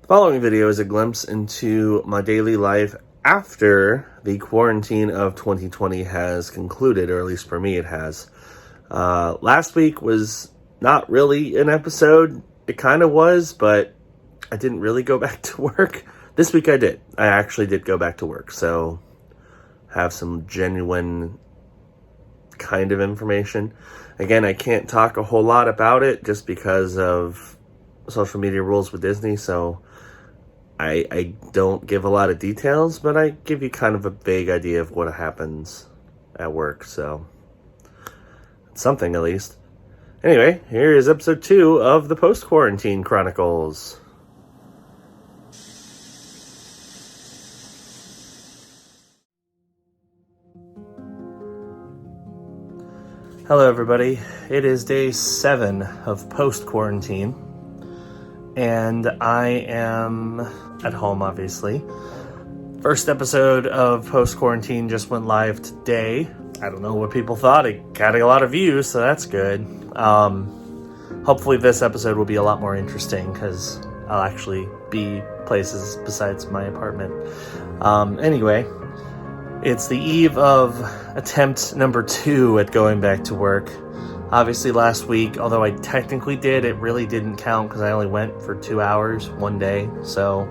Following video is a glimpse into my daily life after the quarantine of 2020 has concluded, or at least for me it has. Last week was not really an episode. It kind of was, but I didn't really go back to work. This week I did. I actually did go back to work, so have some genuine kind of information. Again, I can't talk a whole lot about it just because of social media rules with Disney, so I don't give a lot of details, but I give you kind of a vague idea of what happens at work, so something at least. Anyway, here is episode 2 of the Post Quarantine Chronicles. Hello everybody, it is day 7 of Post Quarantine, and I am at home, obviously. First episode of Post Quarantine just went live today. I don't know what people thought. It got a lot of views, so that's good. Hopefully this episode will be a lot more interesting because I'll actually be places besides my apartment. Anyway, it's the eve of attempt number 2 at going back to work. Obviously last week, although I technically did, it really didn't count because I only went for 2 hours one day. So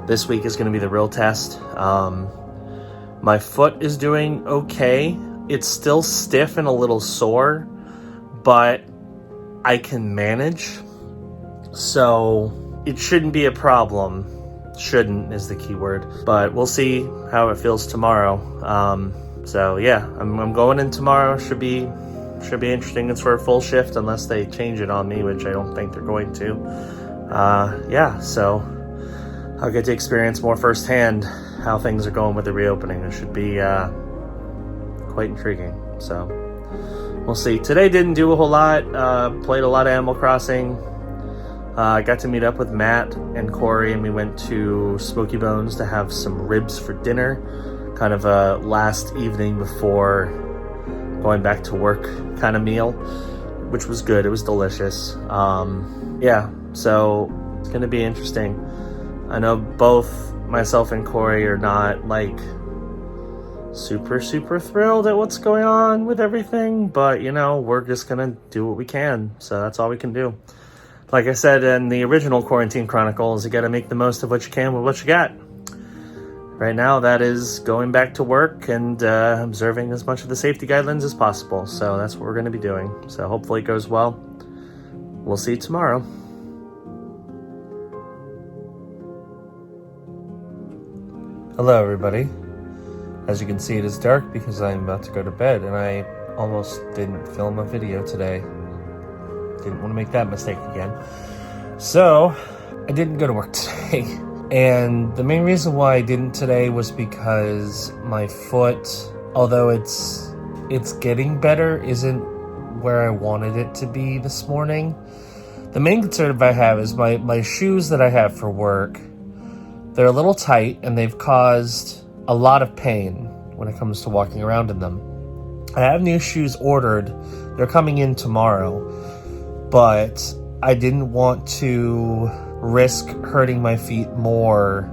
this week is going to be the real test. My foot is doing okay. It's still stiff and a little sore, but I can manage. So it shouldn't be a problem. Shouldn't is the key word. But we'll see how it feels tomorrow. So yeah, I'm going in tomorrow. Should be interesting. It's for a full shift unless they change it on me, which I don't think they're going to. Yeah, so I'll get to experience more firsthand how things are going with the reopening. It should be quite intriguing. So we'll see. Today didn't do a whole lot. Played a lot of Animal Crossing. I got to meet up with Matt and Corey, and we went to Smoky Bones to have some ribs for dinner. Kind of a last evening before going back to work kind of meal, which was good. It was delicious. Yeah, so it's going to be interesting. I know both myself and Corey are not like super thrilled at what's going on with everything, but you know, we're just going to do what we can. So that's all we can do. Like I said in the original Quarantine Chronicles, you got to make the most of what you can with what you got. Right now, that is going back to work and observing as much of the safety guidelines as possible. So that's what we're going to be doing. So hopefully it goes well. We'll see you tomorrow. Hello, everybody. As you can see, it is dark because I'm about to go to bed, and I almost didn't film a video today. Didn't want to make that mistake again. So I didn't go to work today. And the main reason why I didn't today was because my foot, although it's getting better, isn't where I wanted it to be this morning. The main concern I have is my shoes that I have for work. They're a little tight and they've caused a lot of pain when it comes to walking around in them. I have new shoes ordered. They're coming in tomorrow, but I didn't want to risk hurting my feet more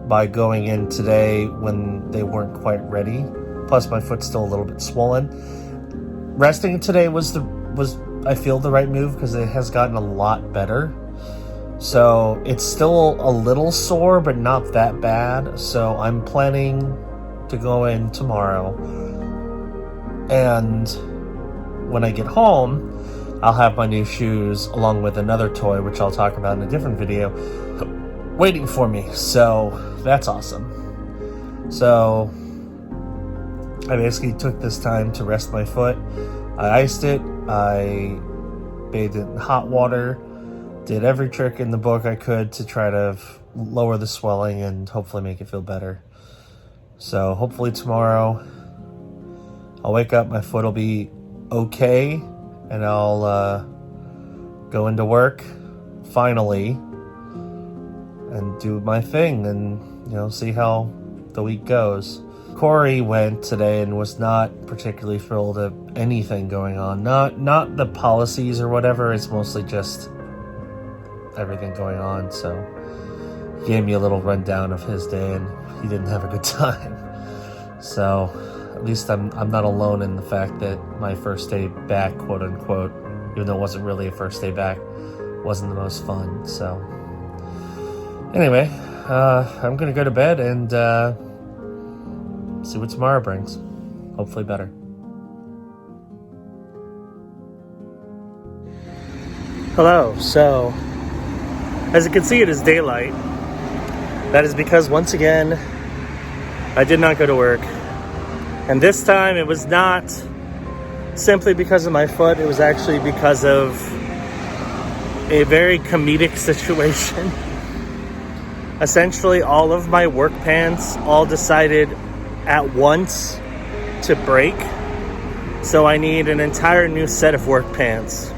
by going in today when they weren't quite ready. Plus my foot's still a little bit swollen. Resting today was I feel the right move because it has gotten a lot better. So it's still a little sore, but not that bad. So I'm planning to go in tomorrow, and when I get home, I'll have my new shoes along with another toy, which I'll talk about in a different video, waiting for me. So that's awesome. So I basically took this time to rest my foot. I iced it. I bathed it in hot water. Did every trick in the book I could to try to lower the swelling and hopefully make it feel better. So hopefully tomorrow I'll wake up, my foot will be okay, and I'll go into work finally and do my thing and, you know, see how the week goes. Corey went today and was not particularly thrilled at anything going on. Not the policies or whatever. It's mostly just everything going on. So he gave me a little rundown of his day, and he didn't have a good time. So at least I'm not alone in the fact that my first day back, quote unquote, even though it wasn't really a first day back, wasn't the most fun. So anyway, I'm gonna go to bed and see what tomorrow brings. Hopefully better. Hello. So as you can see, it is daylight. That is because once again I did not go to work, and this time it was not simply because of my foot. It was actually because of a very comedic situation. Essentially, all of my work pants all decided at once to break, so I need an entire new set of work pants.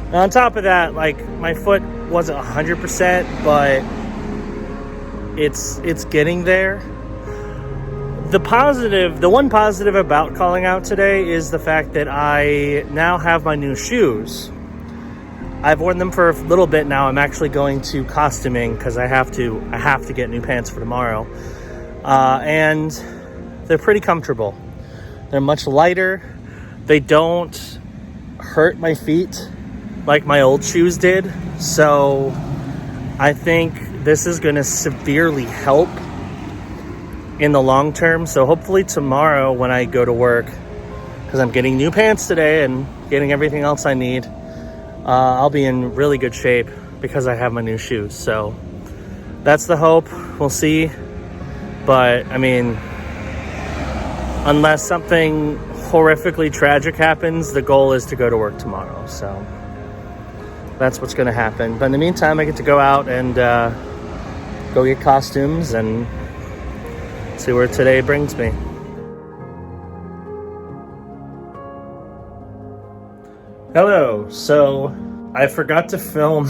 And on top of that, like, my foot wasn't 100%, but it's getting there. The one positive about calling out today is the fact that I now have my new shoes. I've worn them for a little bit now. I'm actually going to costuming because I have to get new pants for tomorrow. And they're pretty comfortable. They're much lighter. They don't hurt my feet like my old shoes did. So I think this is going to severely help in the long term. So hopefully tomorrow when I go to work, because I'm getting new pants today and getting everything else I need, I'll be in really good shape because I have my new shoes. So that's the hope. We'll see. But I mean, unless something horrifically tragic happens, the goal is to go to work tomorrow. So that's what's going to happen. But in the meantime, I get to go out and go get costumes and see where today brings me. Hello. So I forgot to film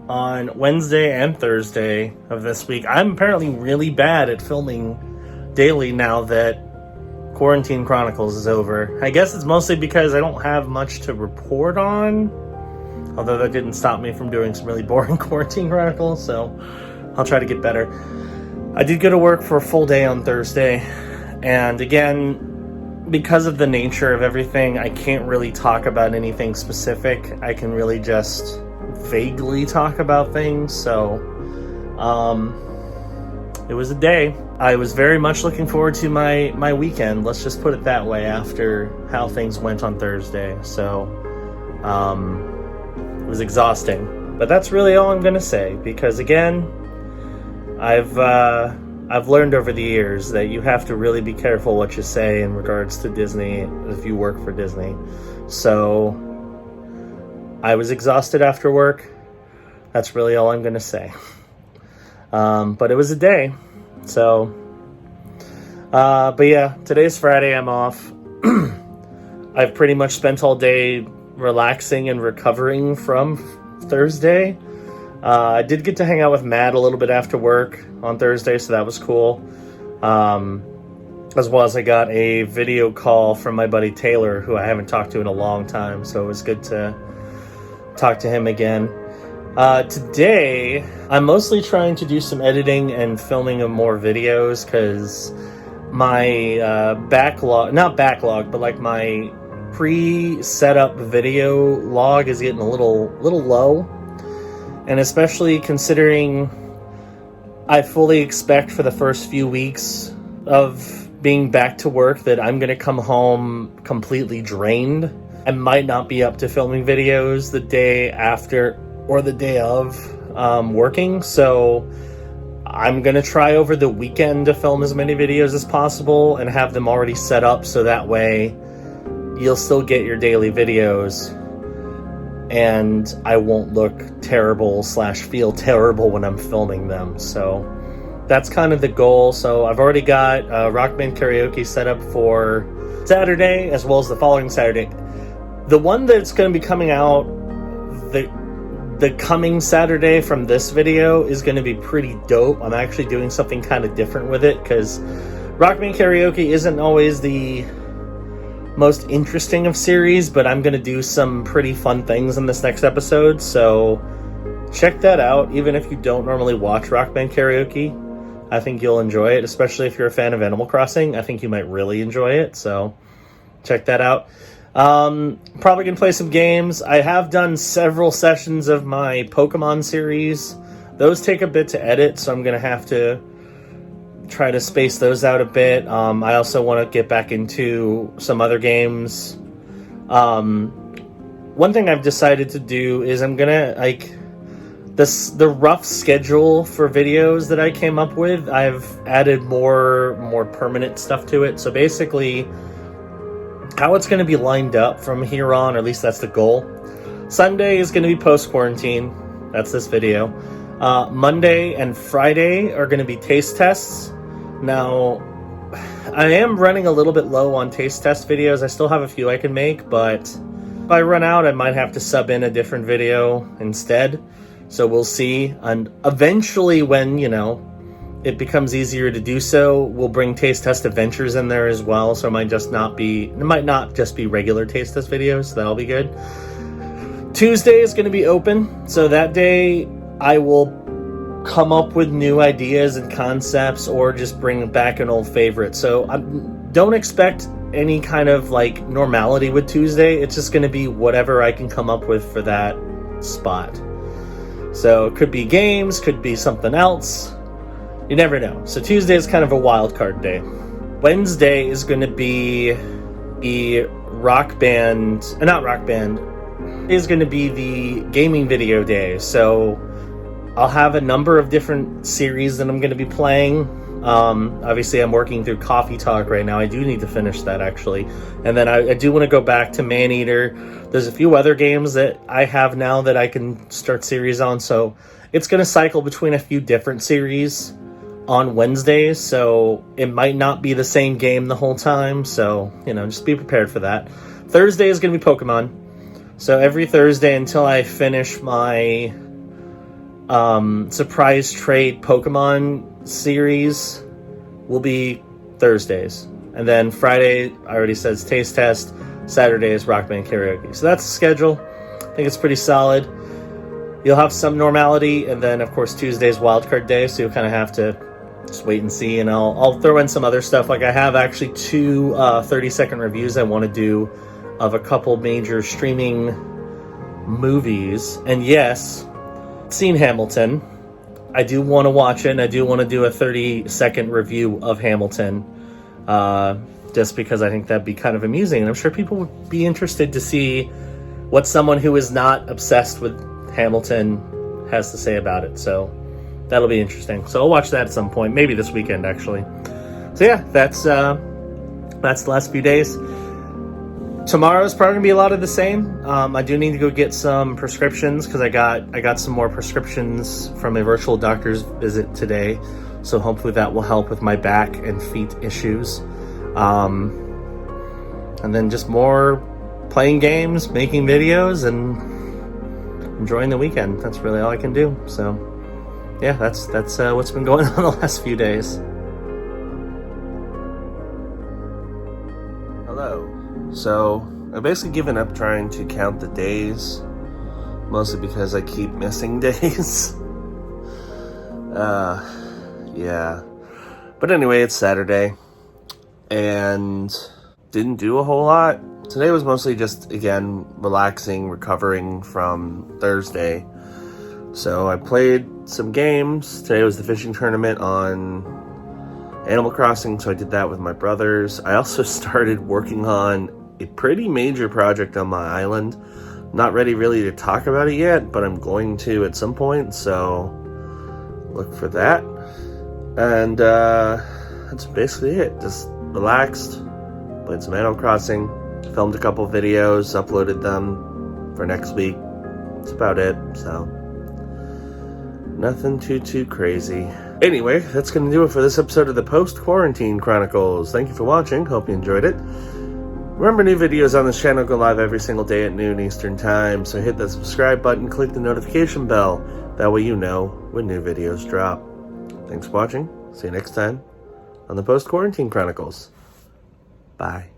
on Wednesday and Thursday of this week. I'm apparently really bad at filming daily now that Quarantine Chronicles is over. I guess it's mostly because I don't have much to report on, although that didn't stop me from doing some really boring Quarantine Chronicles, so I'll try to get better. I did go to work for a full day on Thursday, and again, because of the nature of everything, I can't really talk about anything specific. I can really just vaguely talk about things, so it was a day. I was very much looking forward to my weekend, let's just put it that way, after how things went on Thursday. So it was exhausting, but that's really all I'm gonna say, because again, I've learned over the years that you have to really be careful what you say in regards to Disney if you work for Disney. So I was exhausted after work. That's really all I'm gonna say. But it was a day. So but yeah, today's Friday. I'm off. I've pretty much spent all day relaxing and recovering from Thursday. I did get to hang out with Matt a little bit after work on Thursday, so that was cool. As well as I got a video call from my buddy Taylor, who I haven't talked to in a long time, so it was good to talk to him again. Today, I'm mostly trying to do some editing and filming of more videos, because my my pre-setup video log is getting a little low. And especially considering I fully expect for the first few weeks of being back to work that I'm going to come home completely drained. I might not be up to filming videos the day after or the day of working. So I'm going to try over the weekend to film as many videos as possible and have them already set up so that way you'll still get your daily videos. And I won't look terrible / feel terrible when I'm filming them. So that's kind of the goal. So I've already got Rock Band Karaoke set up for Saturday, as well as the following Saturday. The one that's going to be coming out the coming Saturday from this video is going to be pretty dope. I'm actually doing something kind of different with it, because Rock Band Karaoke isn't always the most interesting of series, but I'm going to do some pretty fun things in this next episode, so check that out. Even if you don't normally watch Rock Band Karaoke, I think you'll enjoy it, especially if you're a fan of Animal Crossing. I think you might really enjoy it, so check that out. Probably going to play some games. I have done several sessions of my Pokemon series. Those take a bit to edit, so I'm going to have to try to space those out a bit. I also want to get back into some other games. One thing I've decided to do is I'm gonna, like, the rough schedule for videos that I came up with, I've added more permanent stuff to it. So basically, how it's going to be lined up from here on, or at least that's the goal. Sunday is going to be Post Quarantine. That's this video. Monday and Friday are going to be taste tests. Now, I am running a little bit low on taste test videos. I still have a few I can make, but if I run out, I might have to sub in a different video instead. So we'll see. And eventually, when, you know, it becomes easier to do so, we'll bring taste test adventures in there as well. So it might not just be regular taste test videos. So that'll be good. Tuesday is going to be open. So that day, I will come up with new ideas and concepts, or just bring back an old favorite. So don't expect any kind of like normality with Tuesday. It's just going to be whatever I can come up with for that spot. So it could be games, could be something else. You never know. So Tuesday is kind of a wild card day. Wednesday is going to be the is going to be the gaming video day. So I'll have a number of different series that I'm going to be playing. Obviously, I'm working through Coffee Talk right now. I do need to finish that, actually. And then I do want to go back to Maneater. There's a few other games that I have now that I can start series on. So it's going to cycle between a few different series on Wednesdays. So it might not be the same game the whole time. So, you know, just be prepared for that. Thursday is going to be Pokemon. So every Thursday until I finish my surprise trade Pokemon series will be Thursdays. And then Friday, I already said, is taste test. Saturday is Rock Band Karaoke. So that's the schedule. I think it's pretty solid. You'll have some normality, and then of course Tuesday's wildcard day, so you'll kind of have to just wait and see. And I'll throw in some other stuff. Like I have actually two 30-second reviews I want to do of a couple major streaming movies. And yes, seen Hamilton. I do want to watch it, and I do want to do a 30-second review of Hamilton, just because I think that'd be kind of amusing, and I'm sure people would be interested to see what someone who is not obsessed with Hamilton has to say about it. So that'll be interesting. So I'll watch that at some point, maybe this weekend, actually. So yeah, that's the last few days. Tomorrow's probably gonna be a lot of the same. I do need to go get some prescriptions, because I got some more prescriptions from a virtual doctor's visit today. So hopefully that will help with my back and feet issues. And then just more playing games, making videos, and enjoying the weekend. That's really all I can do. So yeah, that's what's been going on the last few days. Hello. So I've basically given up trying to count the days, mostly because I keep missing days. Yeah. But anyway, it's Saturday, and didn't do a whole lot. Today was mostly just, again, relaxing, recovering from Thursday. So I played some games. Today was the fishing tournament on Animal Crossing, so I did that with my brothers. I also started working on a pretty major project on my island. Not ready really to talk about it yet, but I'm going to at some point, so look for that. And that's basically it. Just relaxed, played some Animal Crossing, filmed a couple videos, uploaded them for next week. That's about it, so nothing too crazy. Anyway, that's going to do it for this episode of the Post Quarantine Chronicles. Thank you for watching. Hope you enjoyed it. Remember, new videos on this channel go live every single day at noon Eastern Time, so hit that subscribe button, click the notification bell. That way you know when new videos drop. Thanks for watching. See you next time on the Post Quarantine Chronicles. Bye.